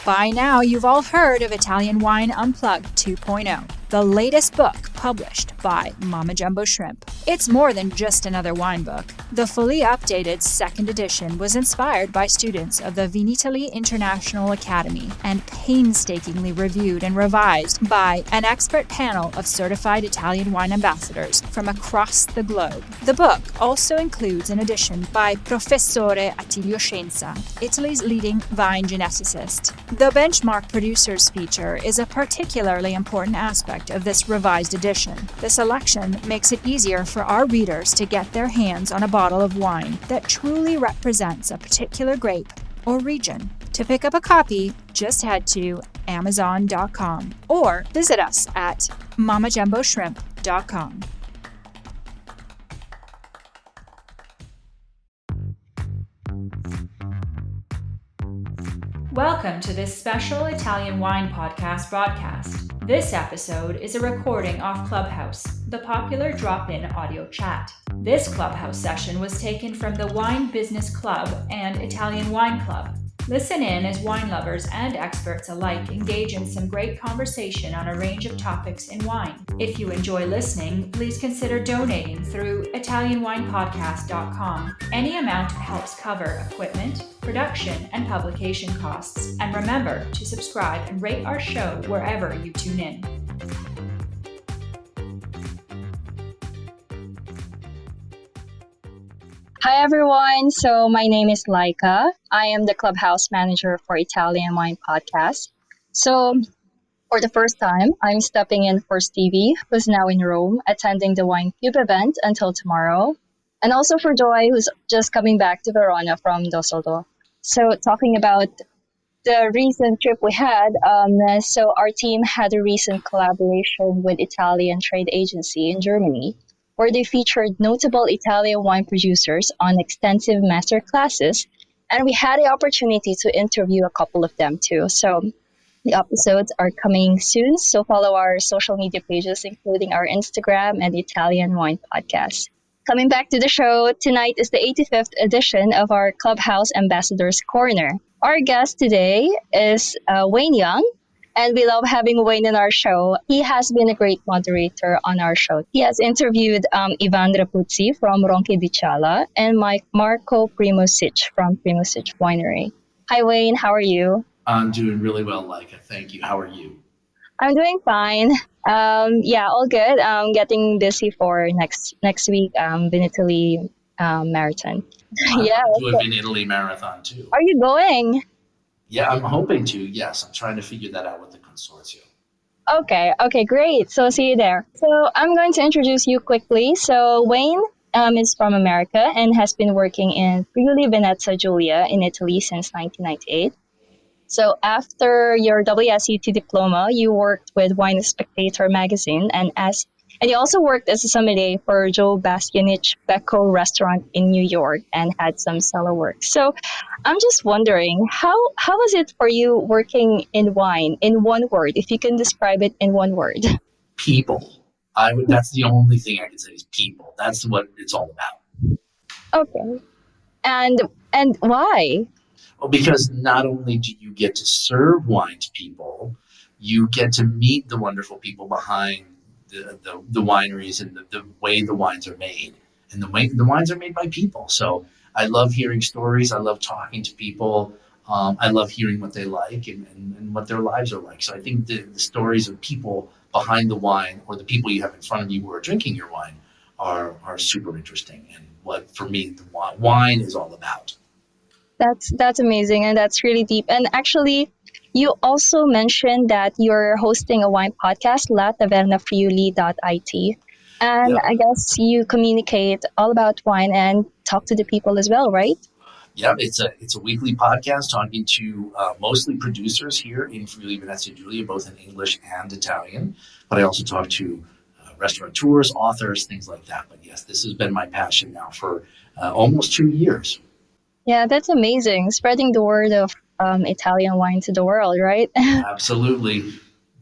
By now, you've all heard of Italian Wine Unplugged 2.0, the latest book published by Mama Jumbo Shrimp. It's more than just another wine book. The fully updated second edition was inspired by students of the Vinitaly International Academy and painstakingly reviewed and revised by an expert panel of certified Italian wine ambassadors from across the globe. The book also includes an edition by Professore Attilio Scienza, Italy's leading vine geneticist. The benchmark producers feature is a particularly important aspect of this revised edition. The selection makes it easier for our readers to get their hands on a bottle of wine that truly represents a particular grape or region. To pick up a copy, just head to Amazon.com or visit us at mamajumboshrimp.com. Welcome to this special Italian wine podcast broadcast. This episode is a recording off Clubhouse, the popular drop-in audio chat. This Clubhouse session was taken from the Wine Business Club and Italian Wine Club. Listen in as wine lovers and experts alike engage in some great conversation on a range of topics in wine. If you enjoy listening, please consider donating through ItalianWinePodcast.com. Any amount helps cover equipment, production, and publication costs. And remember to subscribe and rate our show wherever you tune in. Hi everyone, so my name is Laika. I am the Clubhouse manager for Italian Wine Podcast. So for the first time, I'm stepping in for Stevie, who's now in Rome, attending the Wine Cube event until tomorrow. And also for Joy, who's just coming back to Verona from Dusseldorf. So talking about the recent trip we had, so our team had a recent collaboration with Italian Trade Agency in Germany, where they featured notable Italian wine producers on extensive master classes, and we had the opportunity to interview a couple of them too. So the episodes are coming soon, so follow our social media pages, including our Instagram and Italian Wine Podcast. Coming back to the show, tonight is the 85th edition of our Clubhouse Ambassadors Corner. Our guest today is Wayne Young, and we love having Wayne in our show. He has been a great moderator on our show. He has interviewed Ivan Rapuzzi from Ronche di Ciala and Marco Primosic from Primosic Winery. Hi, Wayne. How are you? I'm doing really well, Laika. Thank you. How are you? I'm doing fine. All good. Getting busy for next week, Vinitaly Marathon. I'm doing an Italy marathon too. Are you going? Yeah, I'm hoping to. Yes, I'm trying to figure that out with the consortium. Okay, great. So see you there. So I'm going to introduce you quickly. So Wayne is from America and has been working in Friuli Venezia Giulia in Italy since 1998. So after your WSET Diploma, you worked with Wine Spectator Magazine and you also worked as a sommelier for Joe Bastianich Becco restaurant in New York and had some cellar work. So I'm just wondering, how was it for you working in wine in one word, if you can describe it in one word? People. That's the only thing I can say is people. That's what it's all about. Okay. And why? Well, because not only do you get to serve wine to people, you get to meet the wonderful people behind the wineries and the way the wines are made. And the way the wines are made by people. So I love hearing stories. I love talking to people. I love hearing what they like and what their lives are like. So I think the stories of people behind the wine or the people you have in front of you who are drinking your wine are super interesting. And what, for me, the wine is all about. That's amazing, and that's really deep. And actually, you also mentioned that you're hosting a wine podcast, latavernafriuli.it. And Yep. I guess you communicate all about wine and talk to the people as well, right? Yeah, it's a weekly podcast talking to mostly producers here in Friuli Venezia Giulia, both in English and Italian. But I also talk to restaurateurs, authors, things like that. But yes, this has been my passion now for almost 2 years. Yeah, that's amazing. Spreading the word of Italian wine to the world, right? Absolutely.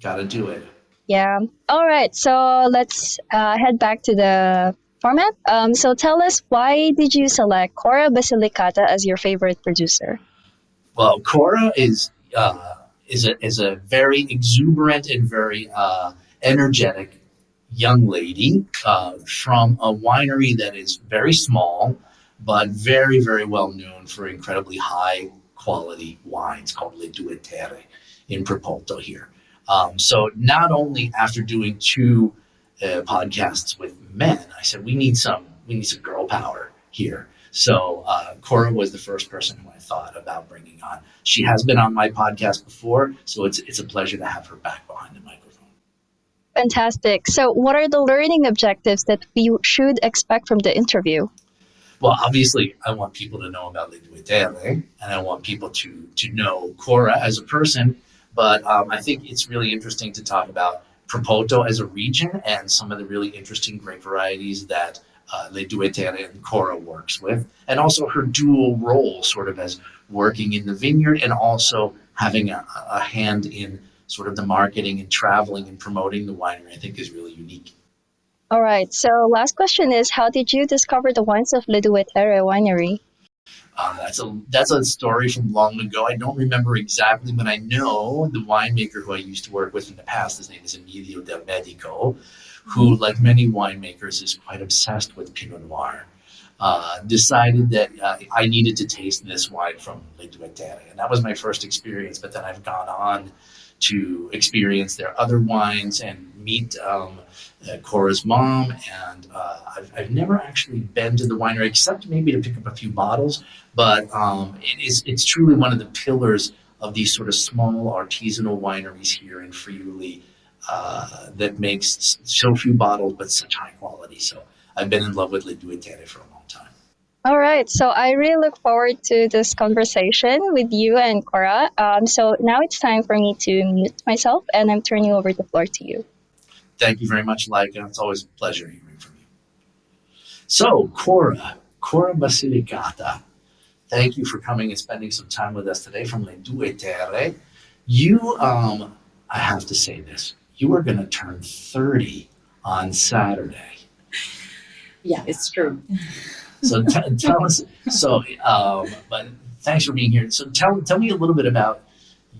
Got to do it. Yeah. All right. So let's head back to the format. So tell us, why did you select Cora Basilicata as your favorite producer? Well, Cora is is a very exuberant and very energetic young lady from a winery that is very small, but very, very well known for incredibly high quality wines called Le Duettere in Propolto here. So not only after doing two podcasts with men, I said we need some girl power here. So Cora was the first person who I thought about bringing on. She has been on my podcast before, so it's a pleasure to have her back behind the microphone. Fantastic. So, what are the learning objectives that we should expect from the interview? Well, obviously, I want people to know about Le Duettere, and I want people to know Cora as a person. But I think it's really interesting to talk about Propolto as a region and some of the really interesting grape varieties that Le Duettere and Cora works with, and also her dual role, sort of as working in the vineyard and also having a hand in sort of the marketing and traveling and promoting the winery. I think is really unique. All right. So, last question is, how did you discover the wines of Le Duettere Winery? That's a story from long ago. I don't remember exactly, but I know the winemaker who I used to work with in the past. His name is Emilio Del Medico, who, like many winemakers, is quite obsessed with Pinot Noir. Decided that I needed to taste this wine from Le Duettere, and that was my first experience. But then I've gone on to experience their other wines and meet Cora's mom, and I've never actually been to the winery except maybe to pick up a few bottles. But it's truly one of the pillars of these sort of small artisanal wineries here in Friuli that makes so few bottles but such high quality. So I've been in love with Le Duettere for a long time. All right. So, I really look forward to this conversation with you and Cora. So, now it's time for me to mute myself, and I'm turning over the floor to you. Thank you very much, Laika. It's always a pleasure hearing from you. So, Cora Basilicata, thank you for coming and spending some time with us today from Le Duettere. You, I have to say this, you are going to turn 30 on Saturday. Yeah, it's true. So tell us, but thanks for being here. So tell me a little bit about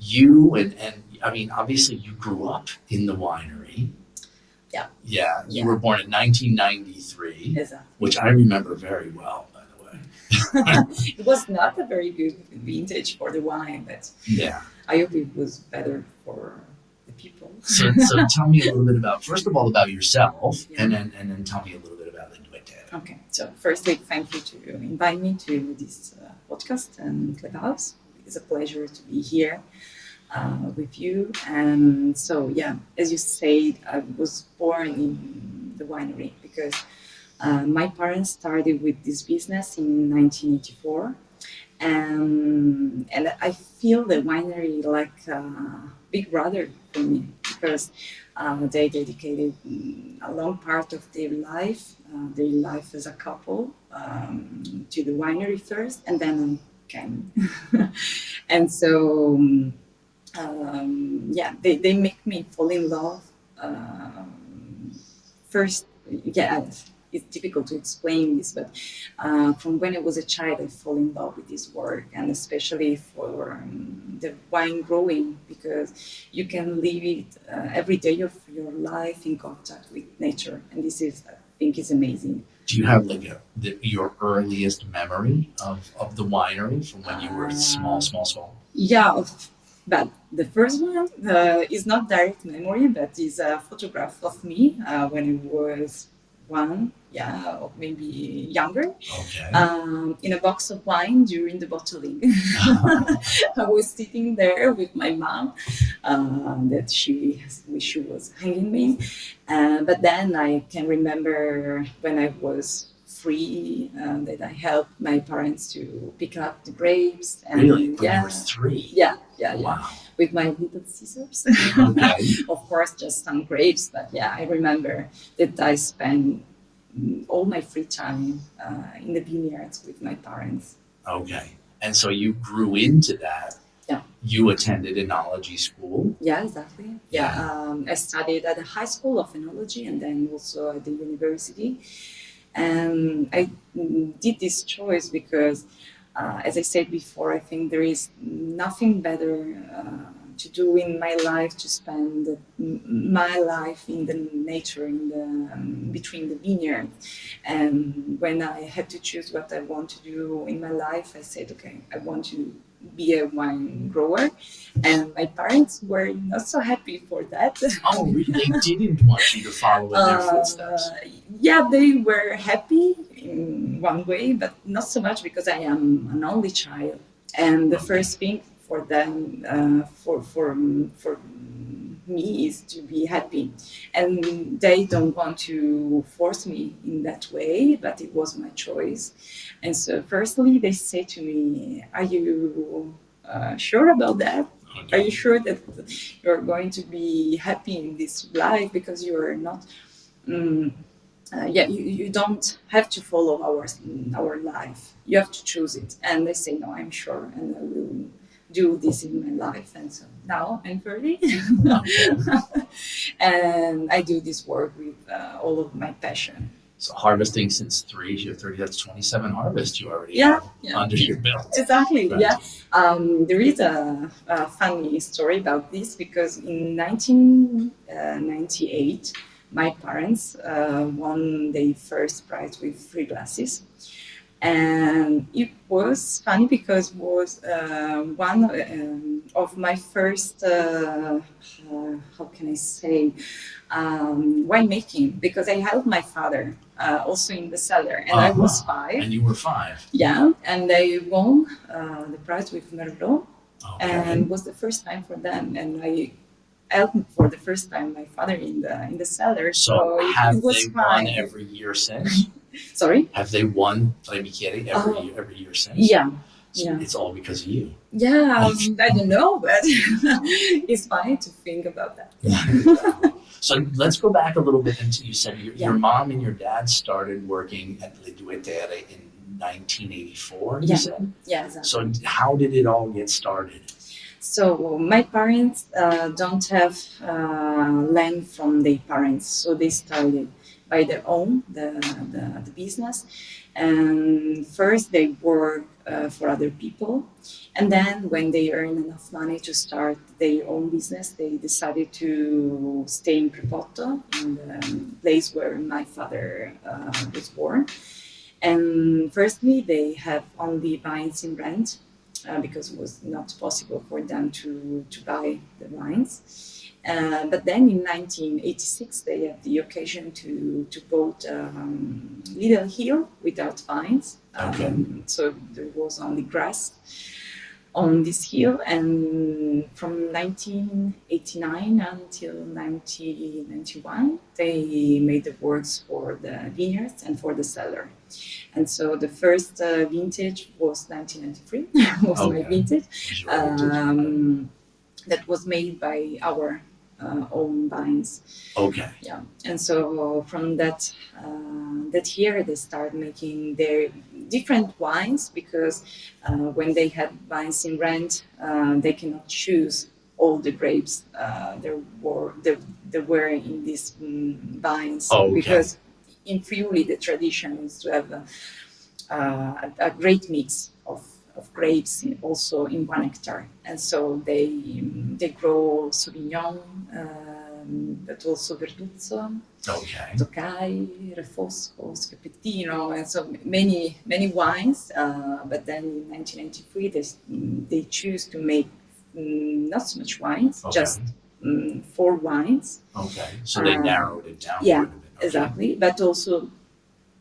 you and I mean, obviously you grew up in the winery. Yeah. Yeah, you Yeah. were born in 1993, Exactly. which I remember very well, by the way. It was not a very good vintage for the wine, but Yeah. I hope it was better for the people. So tell me a little bit about, first of all, about yourself, Yeah. and then tell me a little bit about Le Duettere. Okay, so firstly, thank you to invite me to this podcast and Clubhouse. It's a pleasure to be here with you. And so, yeah, as you said, I was born in the winery because my parents started with this business in 1984. And I feel the winery like a big brother for me because they dedicated a long part of their life as a couple, to the winery first, and then I came. And so, yeah, they make me fall in love. First, yeah, it's difficult to explain this, but from when I was a child, I fall in love with this work, and especially for the wine growing, because you can live it every day of your life in contact with nature, and this is, I think, is amazing. Do you have like your earliest memory of the winery from when you were small? Yeah, but the first one is not direct memory, but is a photograph of me when I was one, yeah, or maybe younger, Okay. in a box of wine during the bottling. I was sitting there with my mom, that she was hanging me, but then I can remember when I was free, that I helped my parents to pick up the grapes. And Really? When yeah, you were 3? yeah, Wow. with my little scissors. Okay. Of course, just some grapes, but yeah, I remember that I spent all my free time in the vineyards with my parents. Okay. And so you grew into that. Yeah. You attended enology school. Yeah, exactly. Yeah, I studied at the high school of enology and then also at the university. And I did this choice because, as I said before, I think there is nothing better to do in my life, to spend my life in the nature, in the between the vineyard. And when I had to choose what I want to do in my life, I said, okay, I want to be a wine grower. And my parents were not so happy for that. Oh, really? They didn't want you to follow in their footsteps. Yeah, they were happy in one way, but not so much because I am an only child. And the first thing for them, for me, is to be happy. And they don't want to force me in that way, but it was my choice. And so, firstly, they say to me, "Are you sure about that? Are you sure that you're going to be happy in this life? Because you are not." You don't have to follow our life. You have to choose it. And they say, no, I'm sure, and I will do this in my life. And so now I'm 30, and I do this work with all of my passion. So harvesting since 3, you're 30, that's 27 harvests you already have under your belt. Exactly, right. Yeah. There is a funny story about this, because in 1998, my parents won their first prize with 3 glasses. And it was funny because it was one of my first, how can I say, winemaking, because I helped my father also in the cellar, and I was 5. And you were 5? Yeah, and they won the prize with Merlot, and it was the first time for them, and I helped for the first time my father in the cellar. So have it was they fine. won every year since? Sorry? Have they won Bicchieri every year since? Yeah. So it's all because of you. Yeah, I don't know, but it's fine to think about that. So let's go back a little bit into, you said your mom and your dad started working at Le Due Terre in 1984, you said? Yeah, exactly. So how did it all get started? So my parents don't have land from their parents, so they started by their own, the business. And first they work for other people. And then when they earn enough money to start their own business, they decided to stay in Prepotto, in the place where my father was born. And firstly, they have only vines in rent, because it was not possible for them to buy the wines. But then in 1986, they had the occasion to build little hill without vines. So there was only grass on this hill, and from 1989 until 1991, they made the works for the vineyards and for the cellar. And so the first vintage was 1993, was my vintage. That was made by our own vines. Okay. Yeah, and so from that year they started making their different wines, because when they had vines in rent, they cannot choose all the grapes there were in these vines. Because in Friuli the tradition is to have a great mix of grapes also in 1 hectare, and so they grow Sauvignon, but also Verduzzo, Tokai, Refosco, Scapettino, and so many wines. But then in 1993 they choose to make not so much wines, just 4 wines. Okay, so they narrowed it down. Yeah, exactly, but also.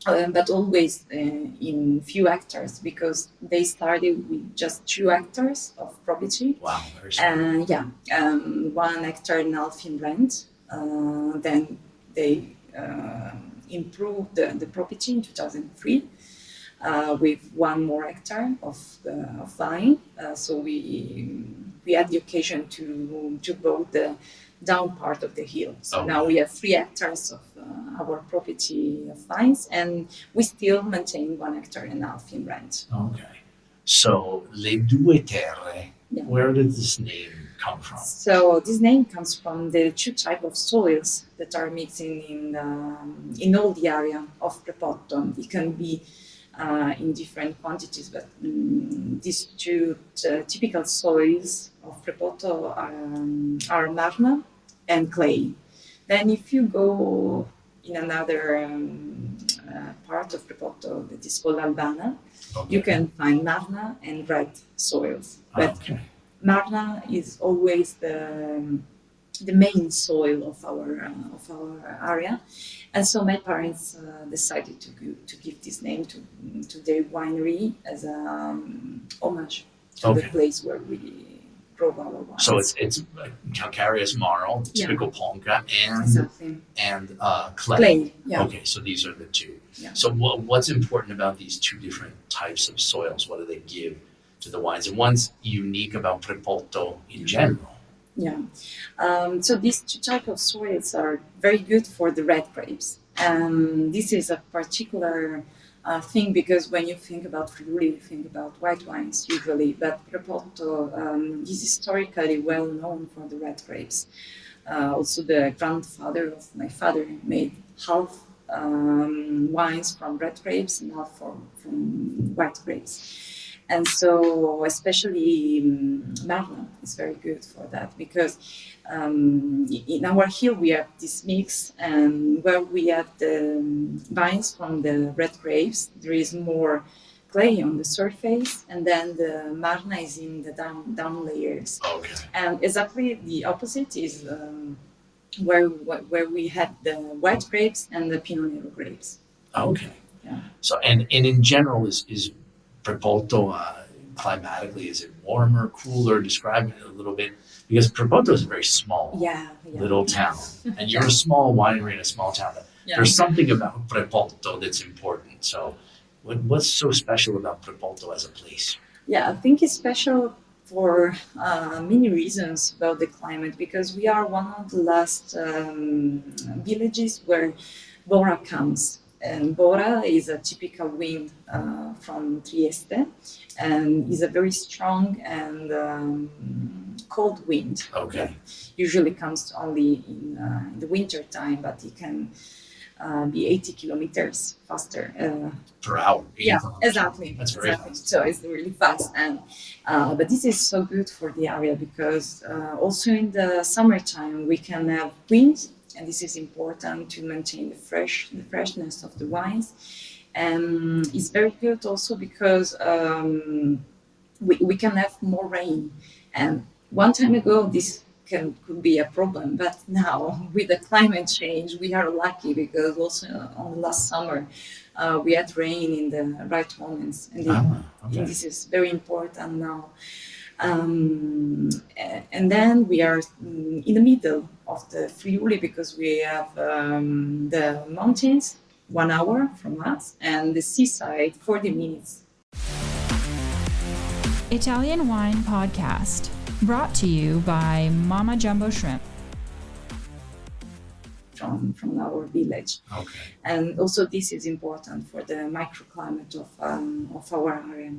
But always in few hectares, because they started with just 2 hectares of property. Wow, very smart. 1.5 hectare in rent. Then they improved the property in 2003 with 1 more hectare of vine. So we had the occasion to build the down part of the hill. So now we have 3 hectares of our property of vines, and we still maintain 1.5 hectares in rent. Okay. So Le Due Terre, where did this name come from? So this name comes from the 2 types of soils that are mixing in all the area of Prepotto. It can be in different quantities, but these two typical soils of Prepotto are marna and clay. Then if you go in another part of Prepotto that is called Albana, you can find marna and red soils. But marna is always the main soil of our area, and so my parents decided to give this name to their winery as a homage to the place where we grow our wines. So it's calcareous marl, typical ponca, and clay. Clay, yeah. Okay, so these are the two. Yeah. So what's important about these two different types of soils? What do they give to the wines? And one's unique about Prepotto in general. Yeah. So these two types of soils are very good for the red grapes. And this is a particular thing because when you think about Friuli, you think about white wines usually, but Prepotto is historically well known for the red grapes. Also, the grandfather of my father made half wines from red grapes and half from white grapes. And so, especially Marna is very good for that because in our hill we have this mix, and where we have the vines from the red grapes, there is more clay on the surface, and then the Marna is in the down layers. Okay. And exactly the opposite is where we have the white grapes and the Pinot Nero grapes. Okay. Yeah. So and in general is Prepotto climatically, is it warmer, cooler? Describe it a little bit, because Prepotto is a very small little town, and you're a small winery in a small town. There's something about Prepotto that's important. So what's so special about Prepotto as a place? Yeah, I think it's special for many reasons about the climate, because we are one of the last villages where Bora comes. And Bora is a typical wind from Trieste, and is a very strong and cold wind. Okay. Usually comes only in the winter time, but it can be 80 kilometers faster per hour. Yeah, exactly. That's very fast. So it's really fast, and but this is so good for the area because also in the summertime we can have wind. And this is important to maintain the freshness of the wines. And it's very good also because we can have more rain. And one time ago, this could be a problem. But now, with the climate change, we are lucky because also on the last summer, we had rain in the right moments. And this is very important now. And then we are in the middle of the Friuli because we have the mountains 1 hour from us and the seaside 40 minutes. Italian Wine Podcast, brought to you by Mama Jumbo Shrimp. From our village. Okay. And also this is important for the microclimate of our area.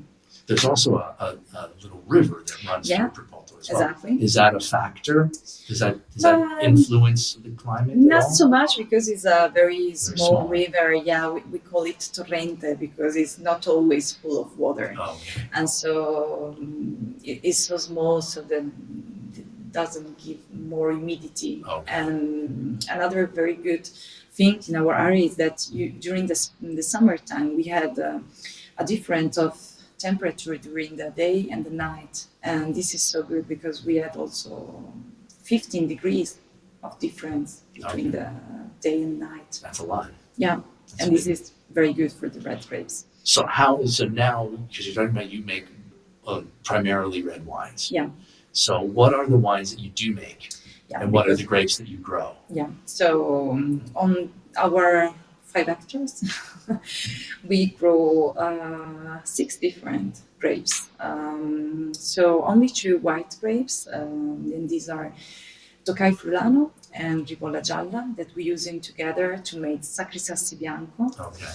There's also a little river that runs through Prepotto as well. Exactly. Is that a factor? Does that influence the climate? Not so much because it's a very small river. Yeah, we call it torrente because it's not always full of water. Oh, okay. And so it's so small so that it doesn't give more humidity. Okay. And another very good thing in our area is that during the summertime we had a difference of temperature during the day and the night, and this is so good because we had also 15 degrees of difference between the day and night. That's a lot. Yeah, That's and big. This is very good for the red grapes. So now, because you're talking about you make primarily red wines. Yeah. So what are the wines that you do make? Yeah, and what are the grapes that you grow? Yeah, so on our 5 hectares, we grow 6 different grapes. So only 2 white grapes, and these are Tokai Friulano and Ribolla Gialla that we're using together to make Sacri Sassi Bianco. Okay.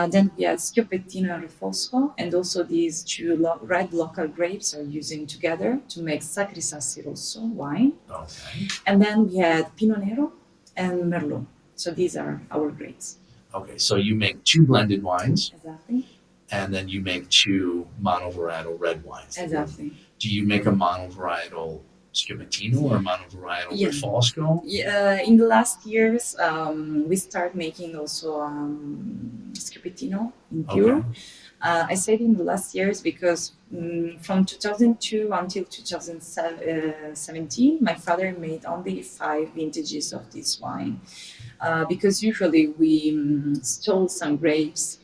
Then we have Schioppettino and Refosco, and also these 2 red local grapes are using together to make Sacri Sassi Rosso wine. Okay. And then we had Pinot Nero and Merlot. So these are our grapes. Okay, so you make 2 blended wines. Exactly. and then you make 2 monovarietal red wines. Exactly. Do you make a monovarietal Schiapettino or a monovarietal Yeah. Refosco? In the last years, we start making also Schiapettino in pure. Okay. I said in the last years because from 2002 until 2017, my father made only 5 vintages of this wine. Because usually we stole some grapes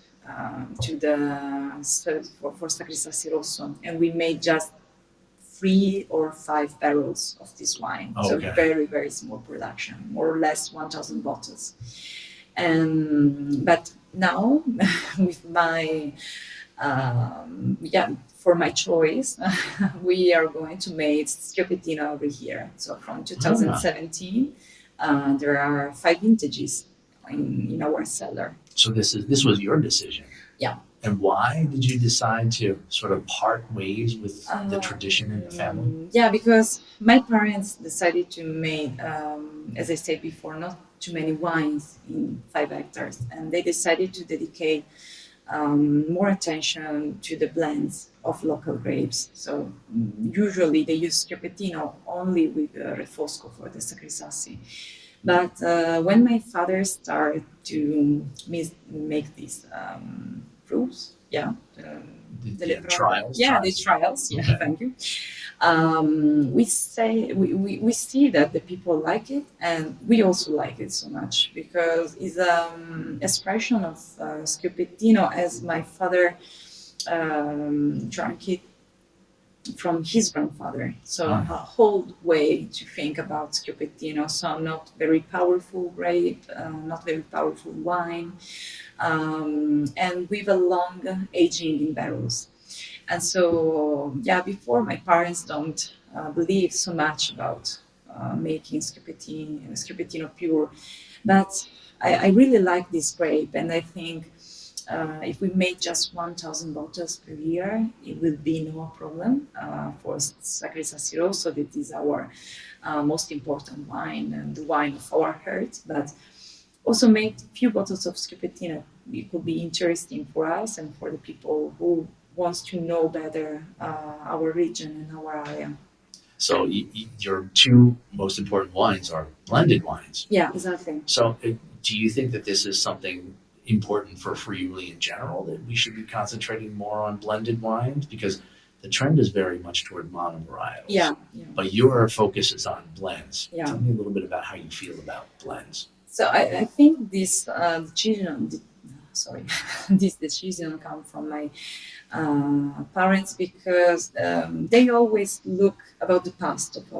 to the for Sacrisassi Rosso, and we made just 3 or 5 barrels of this wine. Okay. So very, very small production, more or less 1,000 bottles. But now, with my for my choice, we are going to make Schiapettino every year. So from 2017, there are 5 vintages in our cellar. So this was your decision. Yeah. And why did you decide to sort of part ways with the tradition in the family? Yeah, because my parents decided to make, as I said before, not too many wines in 5 hectares, and they decided to dedicate more attention to the blends of local grapes. So usually they use Schiapettino only with Refosco for the Sacrisassi. But when my father started to make these proofs, The trials? The trials. Yeah, okay. Thank you. We see that the people like it, and we also like it so much because it's expression of Schiapettino as my father drank it from his grandfather. So a whole way to think about Schiapettino. So not very powerful grape, not very powerful wine, and with a long aging in barrels. And so, before my parents don't believe so much about making Schiapettino pure, but I really like this grape, and I think if we make just 1,000 bottles per year, it will be no problem for Sacrisassi Rosso. That is our most important wine and the wine of our heart. But also make few bottles of Schiapettino. It could be interesting for us and for the people who wants to know better our region and our area. So your 2 most important wines are blended wines. Yeah, exactly. So do you think that this is something important for Friuli in general, that we should be concentrating more on blended wines? Because the trend is very much toward monovarietals. Yeah. But your focus is on blends. Yeah. Tell me a little bit about how you feel about blends. So I think this this decision come from my parents because they always look about the past of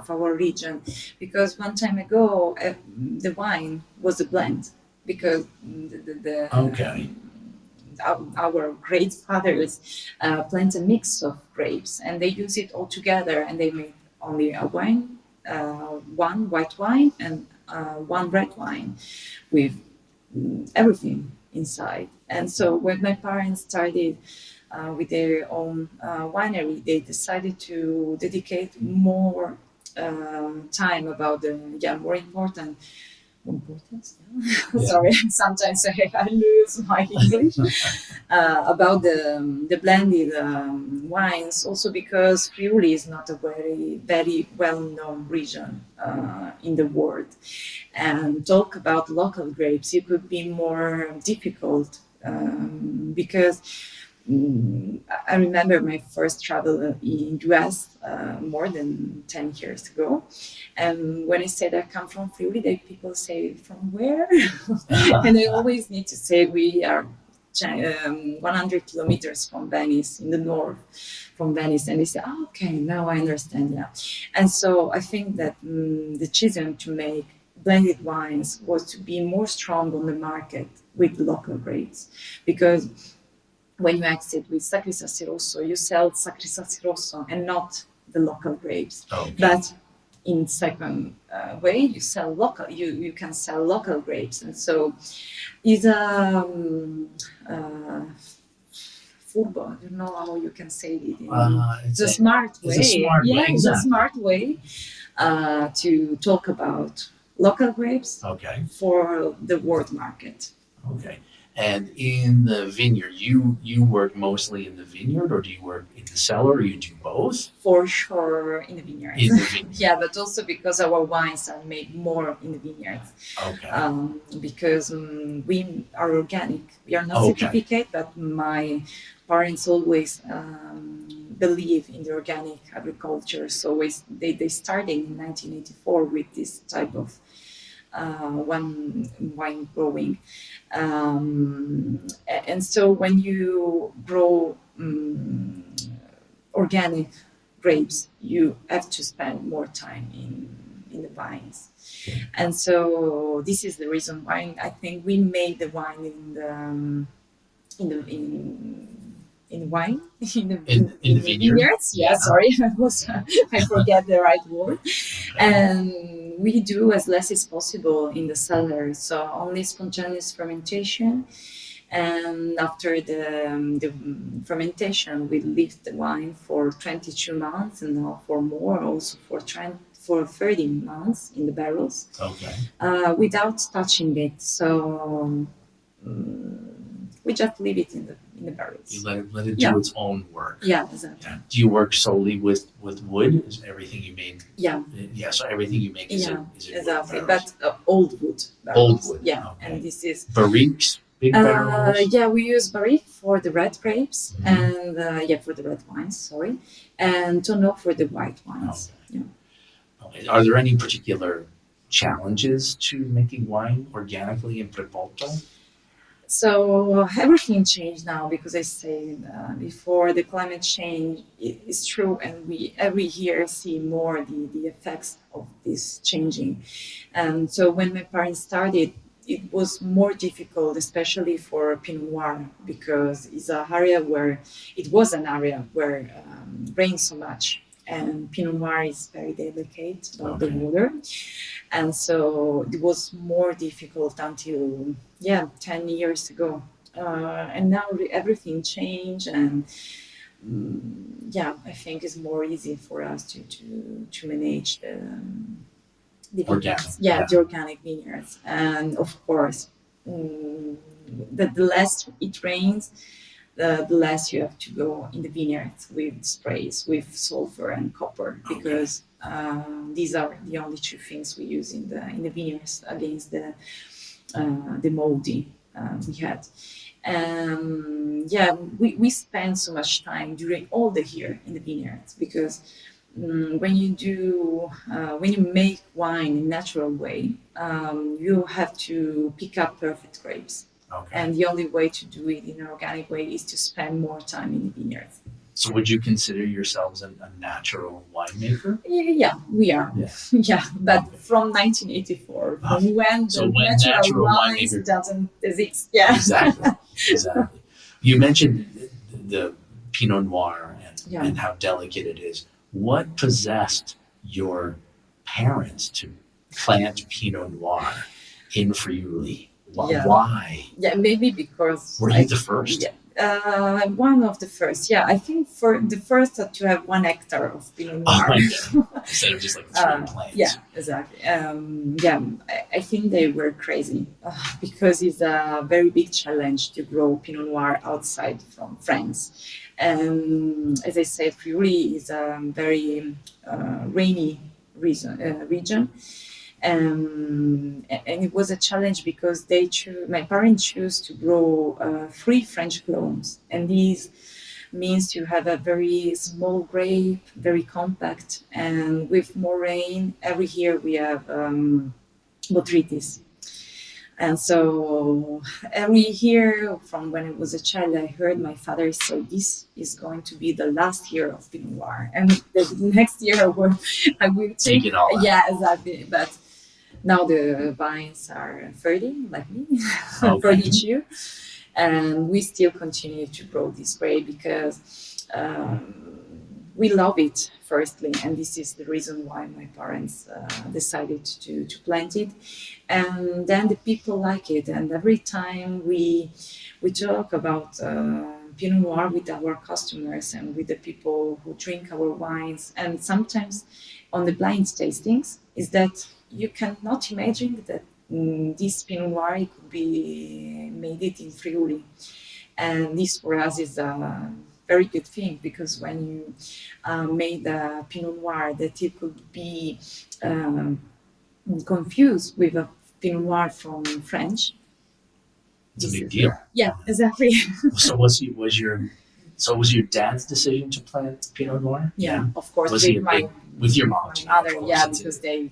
our region. Because one time ago, the wine was a blend because our great fathers plant a mix of grapes and they use it all together and they make only a wine, one white wine and one red wine with everything inside. And so when my parents started with their own winery, they decided to dedicate more time about the more important. Sorry, sometimes I lose my English about the blended wines. Also because Friuli is not a very well-known region in the world, and talk about local grapes it could be more difficult because I remember my first travel in US more than 10 years ago. And when I said I come from Friuli, people say, from where? And I always need to say we are 100 kilometers from Venice, in the north from Venice. And they say, okay, now I understand, yeah. And so I think that the decision to make blended wines was to be more strong on the market with local grapes. Because when you exit with Sacrisassi Rosso, you sell Sacrisassi Rosso and not the local grapes. Okay. But in second way, you sell local. You can sell local grapes, and so it's a furbo. I don't know how you can say it. It's a smart way. It's a smart way. It's a smart way to talk about local grapes. Okay. For the world market. Okay. And in the vineyard, you work mostly in the vineyard, or do you work in the cellar, or you do both? For sure, in the vineyards. In the vineyard. Yeah, but also because our wines are made more in the vineyards. Okay. Because we are organic. We are not Okay. certificate, but my parents always believe in the organic agriculture. So they started in 1984 with this type of wine growing. And so when you grow organic grapes, you have to spend more time in the vines. And so this is the reason why I think we made the wine in wine in the vineyards. Yeah, sorry, I forget the right word. And we do as less as possible in the cellar, so only spontaneous fermentation. And after the fermentation, we leave the wine for 22 months, and now for more, also for 30 months in the barrels. Okay. Without touching it. So we just leave it in the barrels. You let it do its own work. Yeah, exactly. Yeah. Do you work solely with wood? Is everything you make? Yeah. Yeah. So everything you make is it exactly. wood But old wood barrels. Old wood. Yeah, okay. and this is barriques. Big barrels. Yeah, we use barrique for the red grapes, and for the red wines. Sorry, and tonneau for the white wines. Okay. Yeah. Okay. Are there any particular challenges to making wine organically in Prepolto? So everything changed now, because I said before, the climate change is true, and we every year see more the effects of this changing. And so when my parents started, it was more difficult, especially for Pinot Noir, because it's an area where rains so much, and Pinot Noir is very delicate about the water. And so it was more difficult until 10 years ago. And now everything changed, and I think it's more easy for us to manage the vineyards. The organic vineyards. And of course, the less it rains, the less you have to go in the vineyards with sprays with sulfur and copper, because these are the only two things we use in the vineyards against the moldy we had. We spend so much time during all the year in the vineyards, because when you make wine in a natural way, you have to pick up perfect grapes. Okay. And the only way to do it in an organic way is to spend more time in the vineyards. So would you consider yourselves a natural winemaker? Yeah, we are. Yeah, but from 1984, from when natural wines doesn't exist. Yeah. Exactly. You mentioned the Pinot Noir and how delicate it is. What possessed your parents to plant Pinot Noir in Friuli? Why? Yeah, maybe because... Were you the first? Yeah, one of the first. Yeah, I think for the first to have 1 hectare of Pinot Noir. Instead of just like 3 plants. Yeah, exactly. I think they were crazy because it's a very big challenge to grow Pinot Noir outside from France. And as I said, Friuli is a very rainy region. And it was a challenge because my parents chose to grow 3 French clones, and these means to have a very small grape, very compact, and with more rain. Every year we have botrytis. And so every year, from when I was a child, I heard my father say, "This is going to be the last year of Pinot Noir, and the next year I will take it all out." Yeah, exactly. But now the vines are 30, like me, for each year, and we still continue to grow this grape because we love it, firstly, and this is the reason why my parents decided to plant it. And then the people like it, and every time we talk about Pinot Noir with our customers and with the people who drink our wines, and sometimes on the blind tastings, is that you cannot imagine that this Pinot Noir could be made it in Friuli. And this for us is a very good thing, because when you made a Pinot Noir, that it could be confused with a Pinot Noir from French. It's a big deal. Yeah, exactly. So was your dad's decision to plant Pinot Noir? Yeah, of course. Was he with your mom? My mother, yeah, because they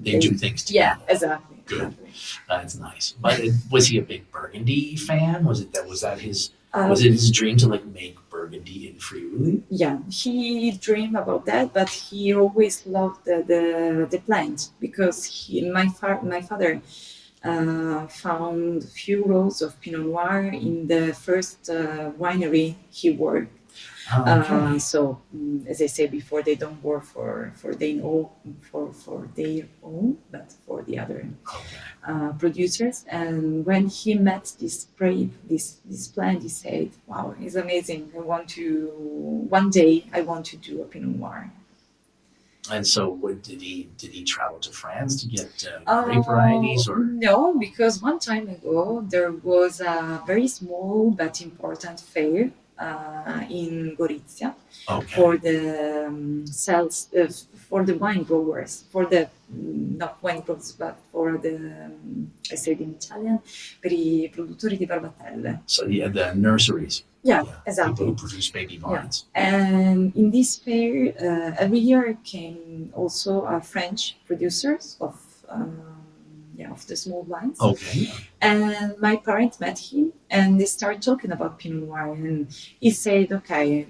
do things together. Yeah, exactly. Good. Exactly. That's nice. But was he a big Burgundy fan? Was that his? Was it his dream to make Burgundy in Friuli? Yeah, he dreamed about that, but he always loved the plant, because my father found few rows of Pinot Noir in the first winery he worked. Okay. So, as I said before, they don't work for their own, but for the other producers. And when he met this plant, he said, "Wow, it's amazing! One day I want to do a Pinot Noir." And so, did he travel to France to get grape varieties, or no? Because one time ago there was a very small but important fair in Gorizia for the sales for the wine growers, for the not wine growers, but for the I said in Italian, per I produttori di barbatelle. So the nurseries. Yeah, exactly. People who produce baby vines. Yeah. And in this fair, every year came also French producers of the small wines. Okay. And my parents met him, and they started talking about Pinot Noir. And he said, "Okay,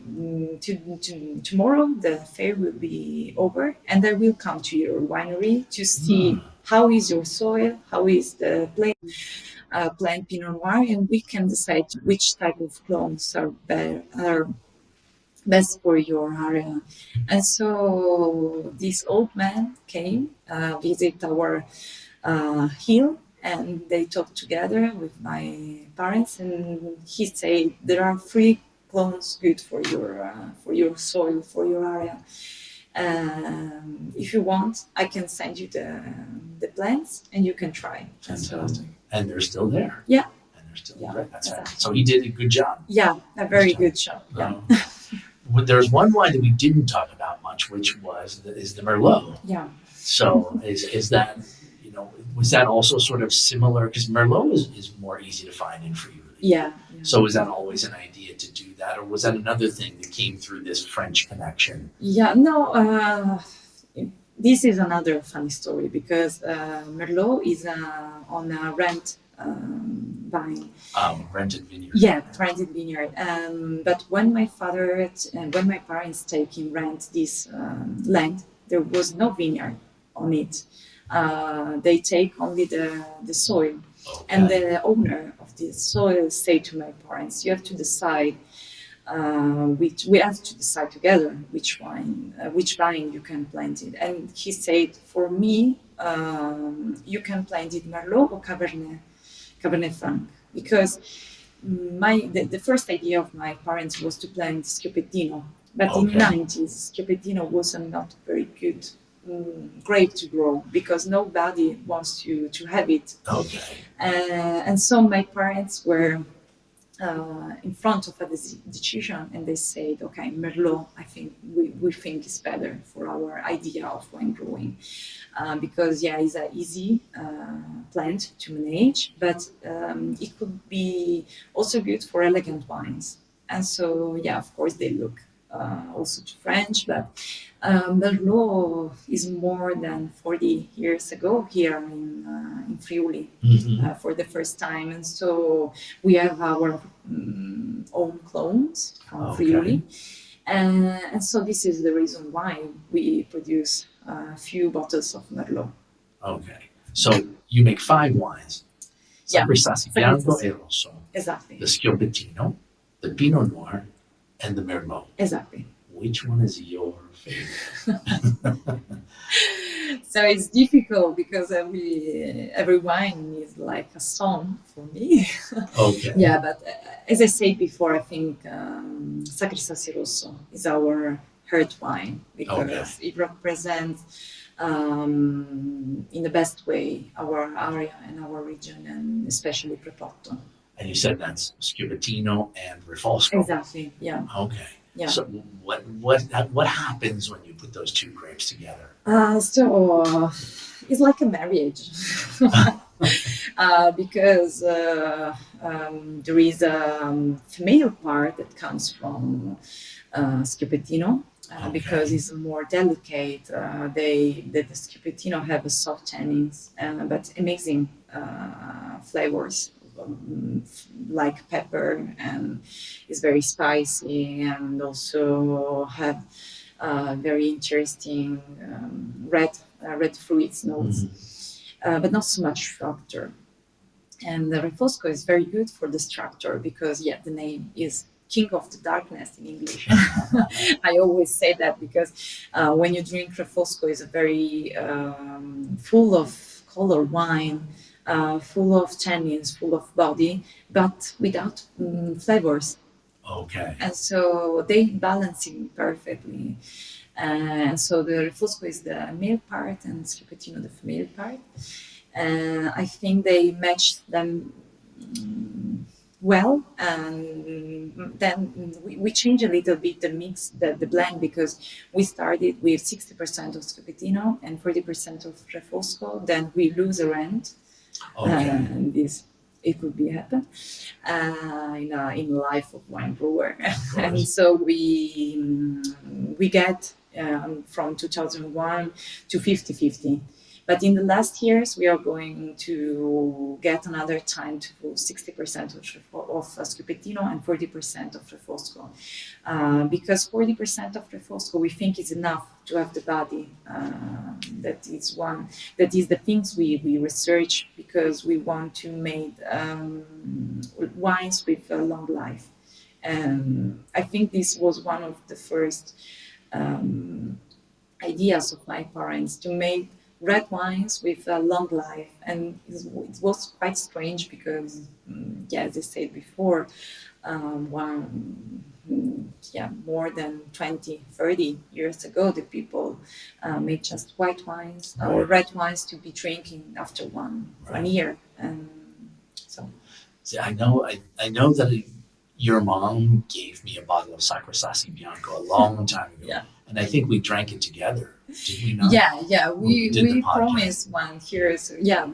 tomorrow the fair will be over, and I will come to your winery to see how is your soil, how is the plant Pinot Noir, and we can decide which type of clones are best for your area." And so this old man came, visit our hill, and they talked together with my parents, and he said there are 3 clones good for your soil, for your area. If you want, I can send you the plants, and you can try. Fantastic. And they're still there. Yeah. And they're still there. That's fantastic. So he did a good job. Yeah, a very good job. Yeah. There's one wine that we didn't talk about much, which is the Merlot. Yeah. So is that, was that also sort of similar? Because Merlot is more easy to find in Friuli. Yeah. So was that always an idea to do that, or was that another thing that came through this French connection? Yeah, no, this is another funny story, because Merlot is on a rent vine. Rented vineyard. Yeah, rented vineyard. But when my parents take in rent this land, there was no vineyard on it. They take only the soil. Okay. And the owner of the soil said to my parents, "You have to decide we have to decide together which vine you can plant it." And he said, "For me, you can plant it Merlot or Cabernet Franc, because the first idea of my parents was to plant Schioppettino, but in the 90s Schioppettino was not very good grape to grow, because nobody wants to have it. Okay. And so my parents were in front of a decision, and they said, "Okay, Merlot, I think we think is better for our idea of wine growing, because it's an easy plant to manage, but it could be also good for elegant wines." And so of course they look also to French, but Merlot is more than 40 years ago here in Friuli for the first time, and so we have our own clones from Friuli, and so this is the reason why we produce a few bottles of Merlot. Okay, so you make 5 wines: Sangiovese Bianco e Rosso, exactly, the Schioppettino, the Pinot Noir, and the Merlot. Exactly. Which one is your favorite? So it's difficult, because every wine is like a song for me. Okay. Yeah, but as I said before, I think Sangiovese Rosso is our heart wine, because it represents in the best way our area and our region, and especially Prepotto. And you said that's Scubettino and Rifosco. Exactly. Yeah. Okay. Yeah. So what happens when you put those two grapes together? So it's like a marriage. Because there is a female part that comes from Scubettino, because it's more delicate. The Scubettino have a soft tannins, but amazing flavors, like pepper, and it's very spicy, and also have very interesting red fruits notes, but not so much structure. And the Refosco is very good for the structure because, yeah, the name is King of the Darkness in English. I always say that because when you drink Refosco, it's a very full of color wine, full of tannins, full of body, but without flavors. Okay. And so they balancing perfectly. And so the Refosco is the male part and Scubettino the female part. I think they matched them well, and then we changed a little bit the mix, the blend, because we started with 60% of Scubettino and 40% of Refosco. Then we lose a rent, and this it could be happen in life of wine brewer, and so we get from 2001 to 50-50. But in the last years, we are going to get another time to 60% of Scubettino and 40% of Refosco. Because 40% of Refosco we think is enough to have the body. That is the things we research, because we want to make wines with a long life. And I think this was one of the first ideas of my parents, to make red wines with a long life. And it was quite strange because, as I said before, more than 20-30 years ago, the people made just white wines or red wines to be drinking after one year. And so, see, I know that your mom gave me a bottle of Sacrosassi Bianco a long time ago. Yeah. And I think we drank it together. Did we not? Yeah. We promised one here,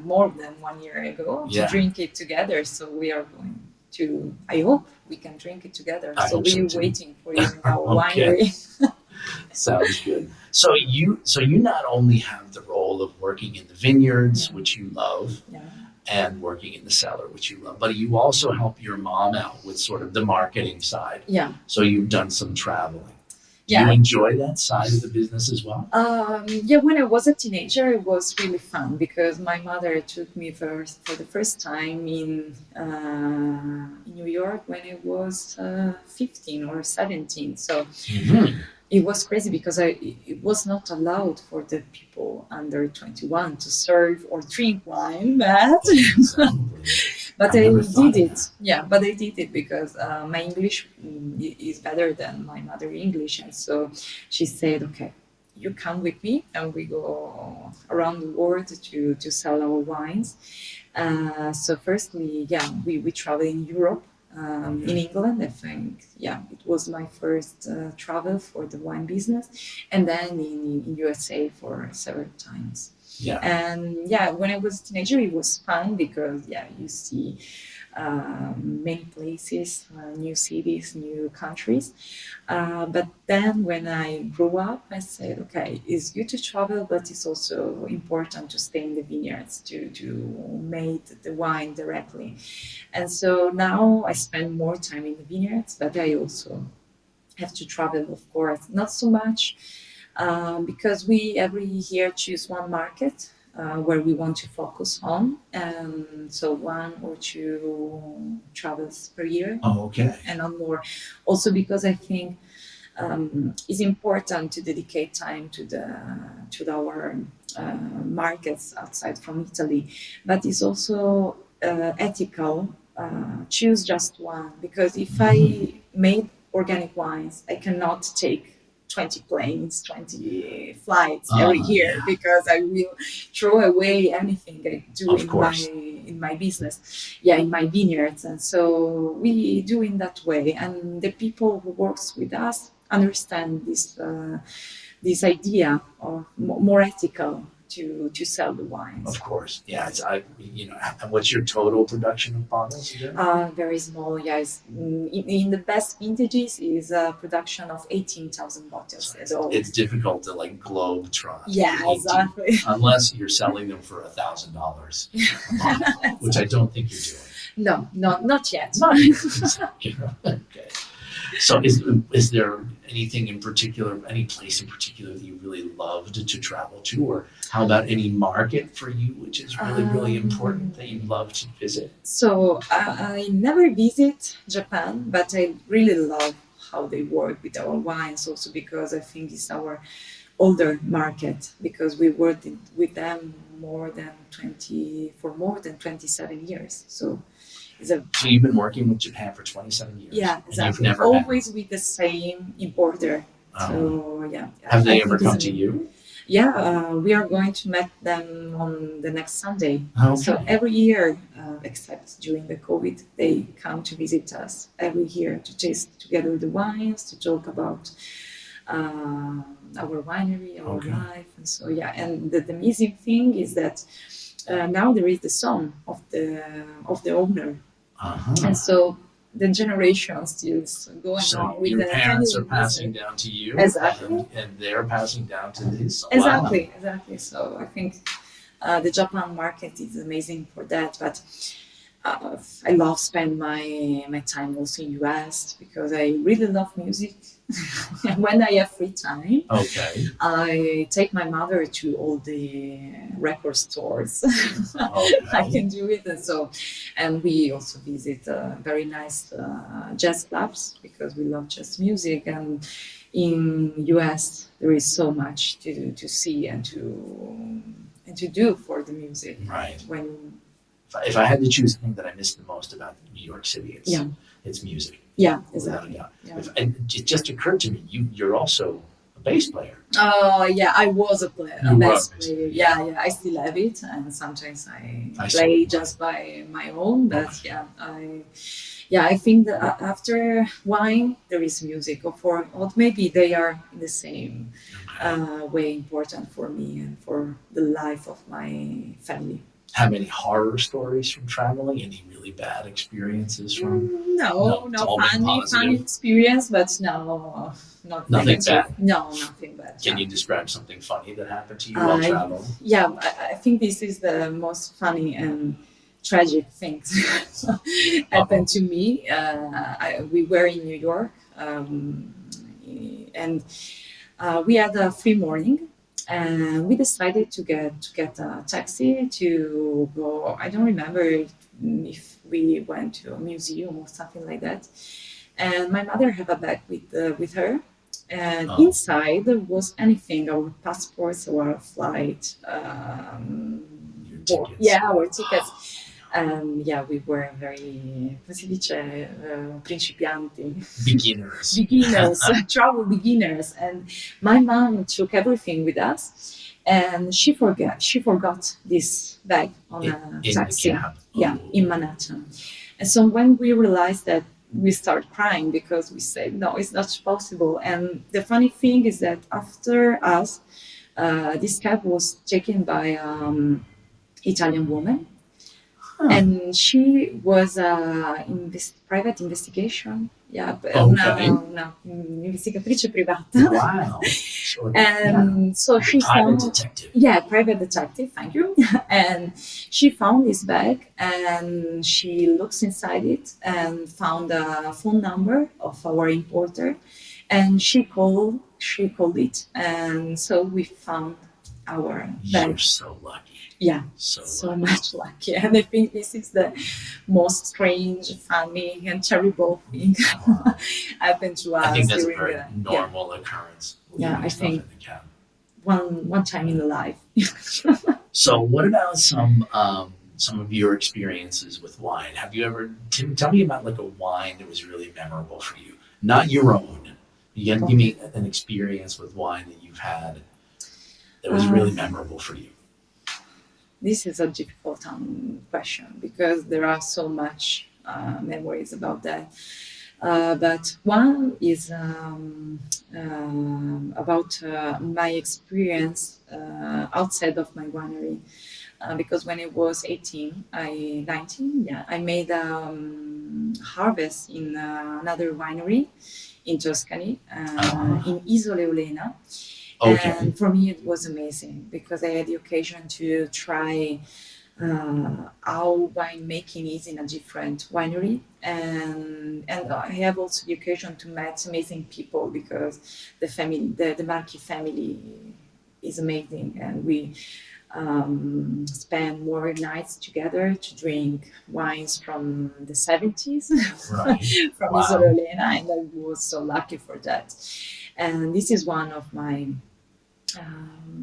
more than 1 year ago, to drink it together. So we are going to. I hope we can drink it together. So we're waiting for you in our winery. Sounds good. So you not only have the role of working in the vineyards, which you love, and working in the cellar, which you love, but you also help your mom out with sort of the marketing side. Yeah. So you've done some traveling. Do you enjoy that side of the business as well? When I was a teenager, it was really fun because my mother took me for the first time in New York when I was 15 or 17. So it was crazy because it was not allowed for the people under 21 to serve or drink wine. But I did it. Yeah, but I did it because my English is better than my mother English. And so she said, okay, you come with me and we go around the world to sell our wines. So firstly, we travel in Europe. In England, I think, it was my first travel for the wine business, and then in USA for several times. Yeah. And when I was a teenager, it was fun because you see many places, new cities, new countries. But then when I grew up, I said, okay, it's good to travel, but it's also important to stay in the vineyards to make the wine directly. And so now I spend more time in the vineyards, but I also have to travel, of course, not so much, because we every year choose one market where we want to focus on. And so 1 or 2 travels per year. Oh, okay. And not more. Also because I think it's important to dedicate time to our markets outside from Italy, but it's also ethical. Choose just one, because if I made organic wines, I cannot take 20 planes, 20 flights every year because I will throw away anything I do in my business, in my vineyards. And so we do in that way. And the people who works with us understand this idea of more ethical to sell the wines. Of course, yeah. What's your total production of bottles? Very small. Yes, in the best vintages is a production of 18,000 bottles. So it's difficult to like globe trot. Yeah, exactly. Unless you're selling them for $1,000, which I don't think you're doing. No, not yet. Okay. So is there anything in particular, any place in particular that you really loved to travel to? Or how about any market for you, which is really, really important that you love to visit? So I never visit Japan, but I really love how they work with our wines also because I think it's our older market because we worked with them for more than 27 years. So you've been working with Japan for 27 years? Yeah, exactly. And you've never always with the same importer. So, yeah. Have they ever come to you? Yeah, we are going to meet them on the next Sunday. Okay. So every year, except during the COVID, they come to visit us every year to taste together the wines, to talk about our winery, our life. And so, and the amazing thing is that now there is the son of the owner. And so the generation still is going on with your the parents are passing down to you, exactly, and they're passing down to his son. Exactly. So I think the Japan market is amazing for that. But I love spend my time also in US because I really love music. And when I have free time, I take my mother to all the record stores. I can do it, and we also visit very nice jazz clubs because we love jazz music. And in US, there is so much to see and to do for the music. Right. If I had to choose the thing that I miss the most about New York City, it's music. Yeah, exactly. Yeah. And it just occurred to me, you're also a bass player. Oh, yeah, I was a bass player. Yeah, I still have it, and sometimes I play just by my own. But I think that after wine there is music, or maybe they are in the same way important for me and for the life of my family. Have any horror stories from traveling? Any really bad experiences from? No funny experience, but not nothing negative. Bad. No, nothing bad. Can you describe something funny that happened to you while traveling? Yeah, I think this is the most funny and tragic things happened to me. We were in New York, and we had a free morning. And we decided to get a taxi to go. I don't remember if we went to a museum or something like that. And my mother had a bag with her, and inside there was anything: our passports, our flight, our tickets. And we were very, principianti. Beginners, travel beginners. And my mom took everything with us, and she forgot this bag on a taxi. In Manhattan. And so when we realized that, we started crying because we said, no, it's not possible. And the funny thing is that after us, this cab was taken by Italian woman. And she was in this private investigation. Una investigatrice privata. Wow. And so she found detective. Private detective. Thank you. And she found this bag, and she looks inside it and found a phone number of our importer, and she called it, and so we found our bag. You're so lucky. Yeah, so much lucky. And I think this is the most strange, funny, and terrible thing happened to us. I think that's a very normal occurrence. I think one time in life. So what about some of your experiences with wine? Have you ever, tell me about like a wine that was really memorable for you? Not your own, You got to give me an experience with wine that you've had that was really memorable for you. This is a difficult question because there are so much memories about that. But one is about my experience outside of my winery. Because when I was 19, yeah, I made harvest in another winery in Tuscany, in Isole Olena. Okay. And for me, it was amazing because I had the occasion to try how winemaking is in a different winery, and I have also the occasion to meet amazing people because the family, the Marchi family, is amazing, and we spend more nights together to drink wines from the 70s Right. from Wow. Isola Elena, and I was so lucky for that. And this is one of my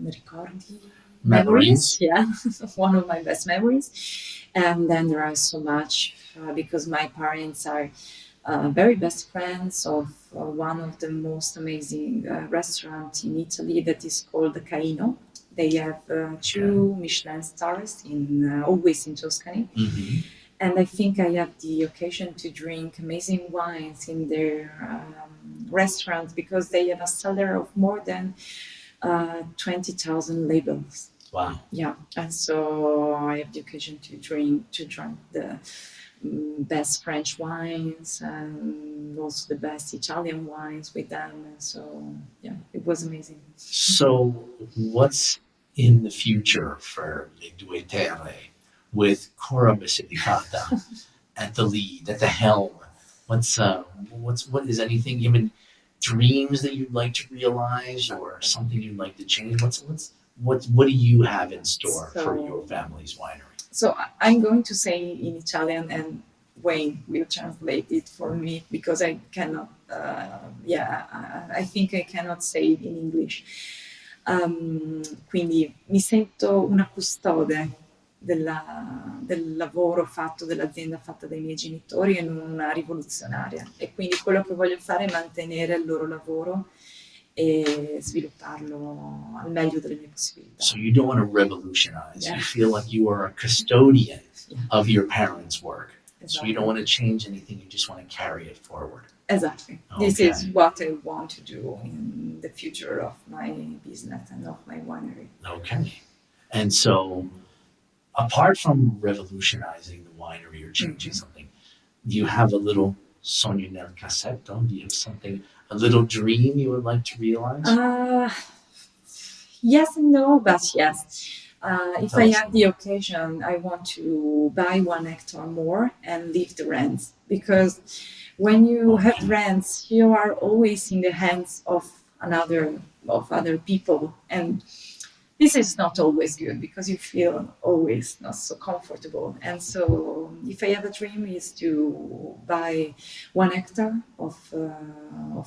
ricordi memories. Yeah, one of my best memories. And then there are so much because my parents are very best friends of one of the most amazing restaurants in Italy that is called Caino. They have two Michelin stars in always in Tuscany. Mm-hmm. And I think I have the occasion to drink amazing wines in their restaurants because they have a cellar of more than 20,000 labels. Wow. Yeah, and so I have the occasion to drink the best French wines and also the best Italian wines with them. And so yeah, it was amazing. So what's in the future for Le Due Terre with Cora Basilicata at the lead, at the helm? What is anything, even dreams that you'd like to realize or something you'd like to change? What do you have in store for your family's winery? So I'm going to say in Italian, and Wayne will translate it for me because I cannot. I think I cannot say it in English. Quindi mi sento una custode del lavoro fatto, dell'azienda fatta dai miei genitori e non una rivoluzionaria. E quindi quello che voglio fare è mantenere il loro lavoro e svilupparlo al meglio delle mie possibilità. So you don't want to revolutionize. You feel like you are a custodian of your parents' work. Exactly. So you don't want to change anything. You just want to carry it forward. Exactly. Okay. This is what I want to do in the future of my business and of my winery. Okay. And so, apart from revolutionizing the winery or changing something, do you have a little sogno nel cassetto? Do you have something, a little dream you would like to realize? Yes and no, but yes. If I have the occasion, I want to buy 1 hectare more and leave the rents, because when you have rents, you are always in the hands of other people, and this is not always good because you feel always not so comfortable. And so, if I have a dream, is to buy 1 hectare of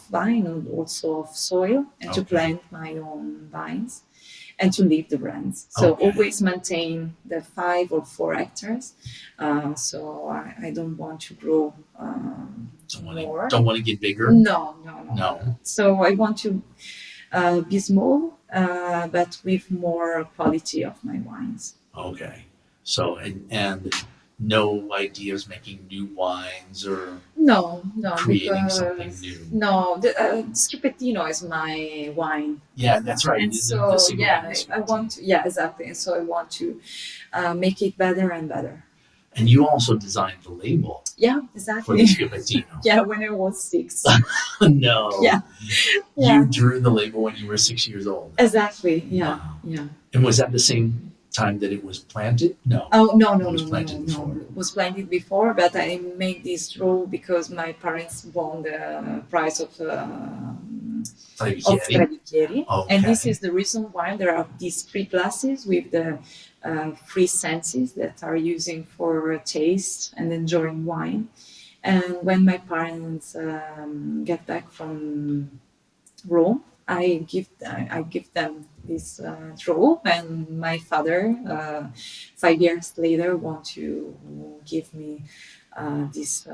vine and also of soil, and to plant my own vines, and to leave the rents. So always maintain the 5 or 4 hectares. So I don't want to grow more. Don't want to get bigger? No. So I want to be small, but with more quality of my wines. Okay. So, and no ideas making new wines or no, creating something new? No, the Schipettino is my wine. Yeah, that's right. And so, I want to, exactly. And so I want to make it better and better. And you also designed the label. Yeah, exactly. For the Schipettino. Yeah, when I was 6. No. Yeah. You drew the label when you were 6 years old. Exactly. Yeah. Wow. Yeah. And was that the same time that it was planted? No. Oh, no. It was planted before. It was planted before, but I made this draw because my parents won the prize of Tradichieri. Okay. And this is the reason why there are these 3 classes with the 3 senses that are using for taste and enjoying wine. And when my parents get back from Rome, I give them this draw, and my father 5 years later want to give me this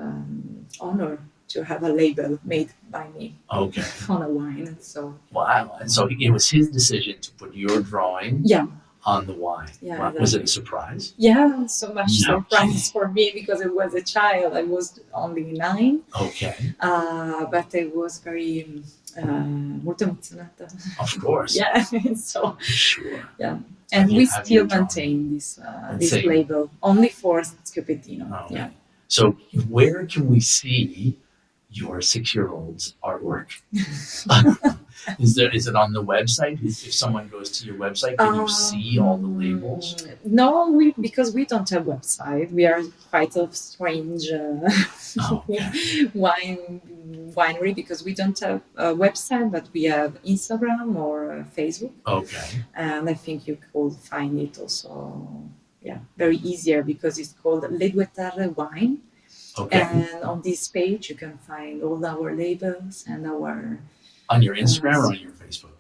honor to have a label made by me Okay. on a wine. So wow. And so it was his decision to put your drawing on the wine. Yeah, wow. Was it a surprise? Yeah, so much surprise for me because I was a child. I was only 9. Okay. But I was very molto emozionata. Of course. Yeah, so sure. Yeah, and we still maintain this label only for Schioppettino. Oh, yeah. So where can we see your 6-year-old's artwork? Is it on the website? If someone goes to your website, can you see all the labels? No, because we don't have website. We are quite a strange winery because we don't have a website, but we have Instagram or Facebook. Okay. And I think you could find it also, very easier because it's called Le Due Terre Wine. Okay. And on this page, you can find all our labels and our... On your Instagram or on your Facebook?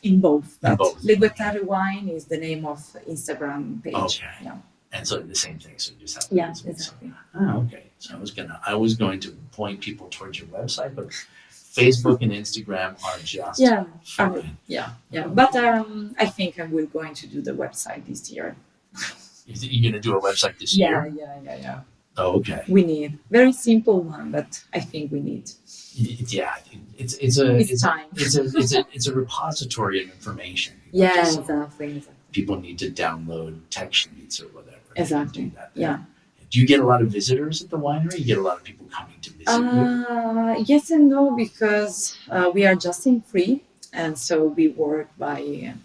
In both. In both. Le Due Terre Wine is the name of Instagram page. Okay. Yeah. And so the same thing. So you just have. Yeah, exactly. Okay. So I was going to point people towards your website, but Facebook and Instagram are just fine. Yeah. But I think I will going to do the website this year. You're going to do a website this year? Yeah. Oh, okay. We need very simple one, but I think we need. Yeah, it's time. It's a repository of information. Yeah, exactly. People need to download text sheets or whatever. Exactly. Do that yeah. Do you get a lot of visitors at the winery? You get a lot of people coming to visit you? Yes and no, because we are just in free, and so we work by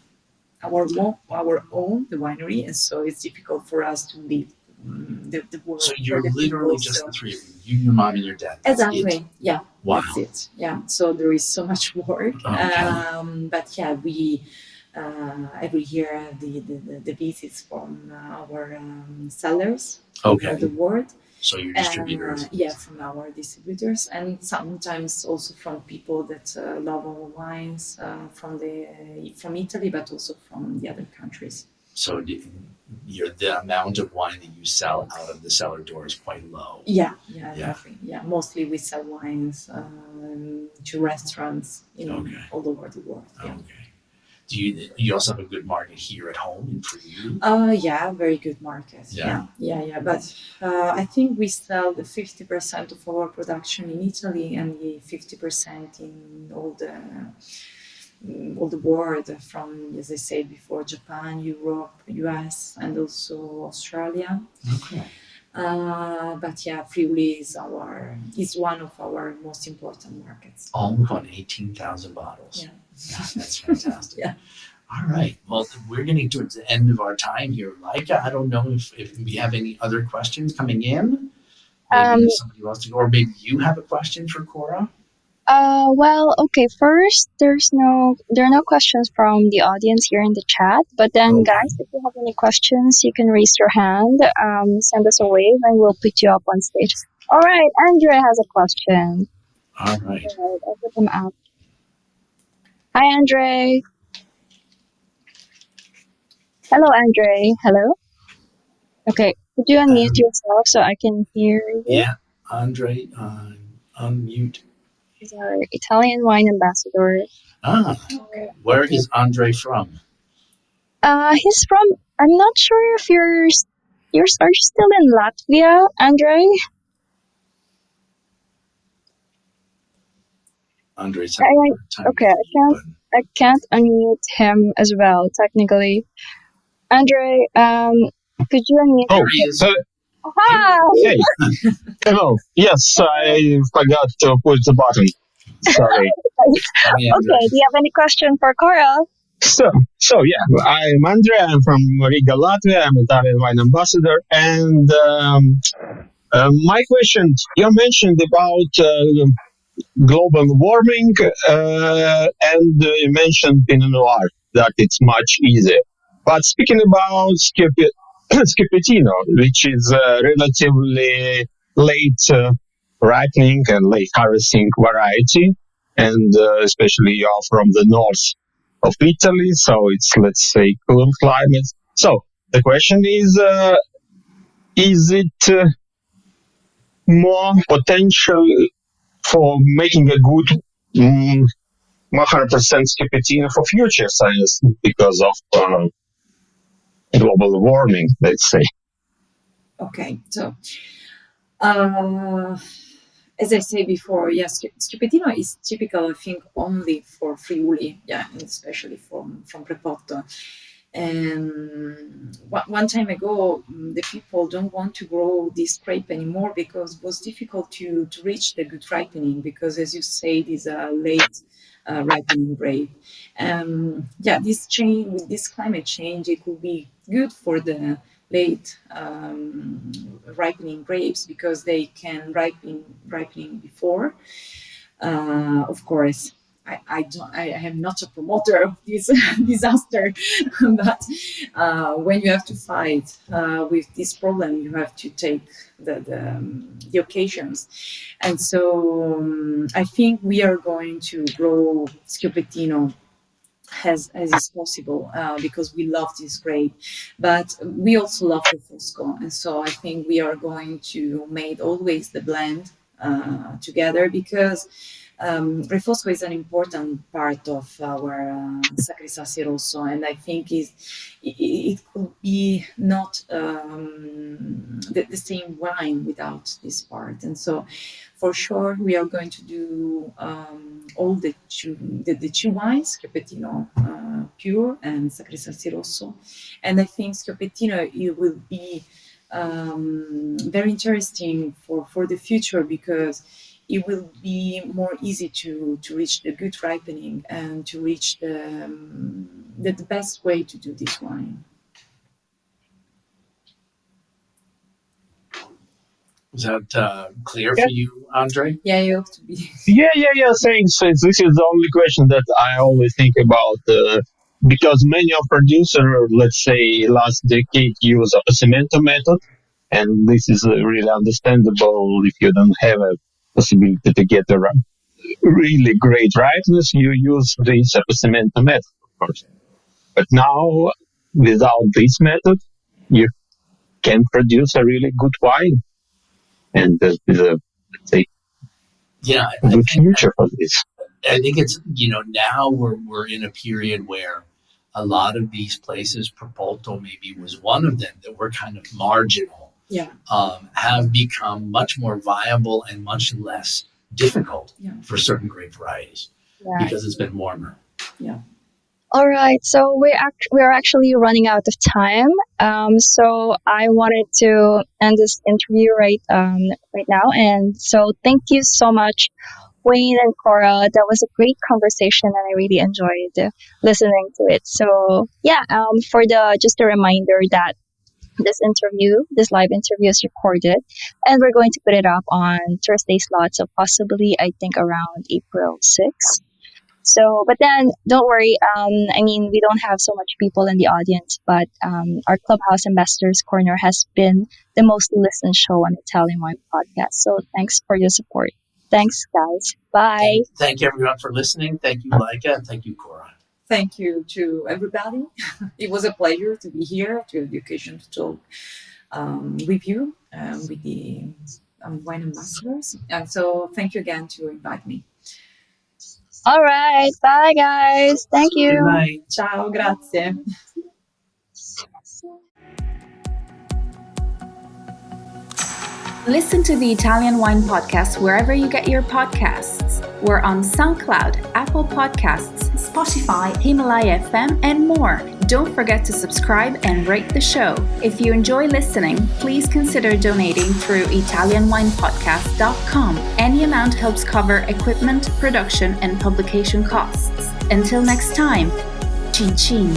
our own the winery, and so it's difficult for us to leave the work. So you're literally just the three of you, your mom and your dad. Exactly. Yeah. Wow. That's it. Yeah. So there is so much work. Okay. But yeah, we every year the visits from our sellers all the world. So your distributors. From our distributors, and sometimes also from people that love our wines from Italy, but also from the other countries. So the amount of wine that you sell out of the cellar door is quite low. Yeah, exactly. Yeah, mostly we sell wines to restaurants all over the world. Yeah. Okay. Do you also have a good market here at home in Friuli? Yeah, very good market. Yeah. But I think we sell the 50% of our production in Italy and the 50% in all the world, from, as I said before, Japan, Europe, US, and also Australia. Okay. But yeah, Friuli is one of our most important markets. Almost on 18,000 bottles. Yeah, that's fantastic. Yeah. All right. Well, we're getting towards the end of our time here. Laika, I don't know if we have any other questions coming in. Maybe somebody wants to go, or maybe you have a question for Cora. Well, okay. First, there are no questions from the audience here in the chat. But then, guys, if you have any questions, you can raise your hand, send us a wave, and we'll put you up on stage. All right, Andre has a question. All right. I'll put him up. Hi, Andre. Hello, Andre. Hello. Okay, could you unmute yourself so I can hear you? Yeah, Andre, unmute. He's our Italian wine ambassador. Okay. Where is Andre from? He's from. I'm not sure if are you still in Latvia, Andre? Andre's having a hard time. Okay, I can't unmute him as well, technically. Andre, could you unmute? Oh, so, hi! Hey, hello. Yes, I forgot to push the button. Sorry. Okay, do you have any question for Cora? So yeah, I'm Andre. I'm from Riga, Latvia. I'm Italian wine ambassador. And my question, you mentioned about global warming, and you mentioned Pinot Noir, that it's much easier. But speaking about Schioppettino, which is relatively late ripening and late harvesting variety, and especially you're from the north of Italy, so it's, let's say, cool climate. So the question is it more potential for making a good 100% Schiappettino for future science because of global warming, let's say. Okay, so as I said before, yes, Schiappettino is typical, I think, only for Friuli, yeah, and especially from Repotto. And one time ago, the people don't want to grow this grape anymore because it was difficult to reach the good ripening because, as you say, it is a late ripening grape. Yeah, this change with this climate change, it could be good for the late ripening grapes because they can ripening before. Of course, I am not a promoter of this disaster, but when you have to fight with this problem, you have to take the occasions. And so I think we are going to grow Schioppettino as is possible because we love this grape, but we also love Refosco, and so I think we are going to make always the blend together because Refosco is an important part of our Sacri Sassi Rosso, and I think it could be not the same wine without this part, and so for sure we are going to do all the two wines, Schioppettino Pure and Sacri Sassi Rosso, and I think Schioppettino it will be very interesting for the future because it will be more easy to reach the good ripening and to reach the best way to do this wine. Is that clear for you, Andre? Yeah, I hope to be. Yeah. Thanks. This is the only question that I always think about because many of producers, let's say, last decade use a cemento method, and this is really understandable if you don't have a possibility to get a really great ripeness. You use this cemento method, of course. But now, without this method, you can produce a really good wine, and there's a, let's say, Yeah, good future for this. I think it's now we're in a period where a lot of these places, Propolto maybe was one of them, that were kind of marginal, Yeah. Have become much more viable and much less difficult for certain grape varieties because it's been warmer. Yeah. All right, so we're actually running out of time. So I wanted to end this interview right now, and so thank you so much, Wayne and Cora. That was a great conversation, and I really enjoyed listening to it. So yeah, just a reminder that this live interview is recorded, and we're going to put it up on Thursday slot, so possibly I think around April 6th. So, but then don't worry. We don't have so much people in the audience, but our Clubhouse Ambassadors Corner has been the most listened show on Italian Wine Podcast. So thanks for your support. Thanks, guys. Bye. Thank you, everyone, for listening. Thank you, Laika, and thank you, Cora. Thank you to everybody. It was a pleasure to be here, to have the occasion to talk with you, with the wine ambassadors. And so thank you again to invite me. All right. Bye, guys. Thank you. Good night. Ciao, grazie. Listen to the Italian Wine Podcast wherever you get your podcasts. We're on SoundCloud, Apple Podcasts, Spotify, Himalaya FM, and more. Don't forget to subscribe and rate the show. If you enjoy listening, please consider donating through ItalianWinePodcast.com. Any amount helps cover equipment, production, and publication costs. Until next time, cin cin.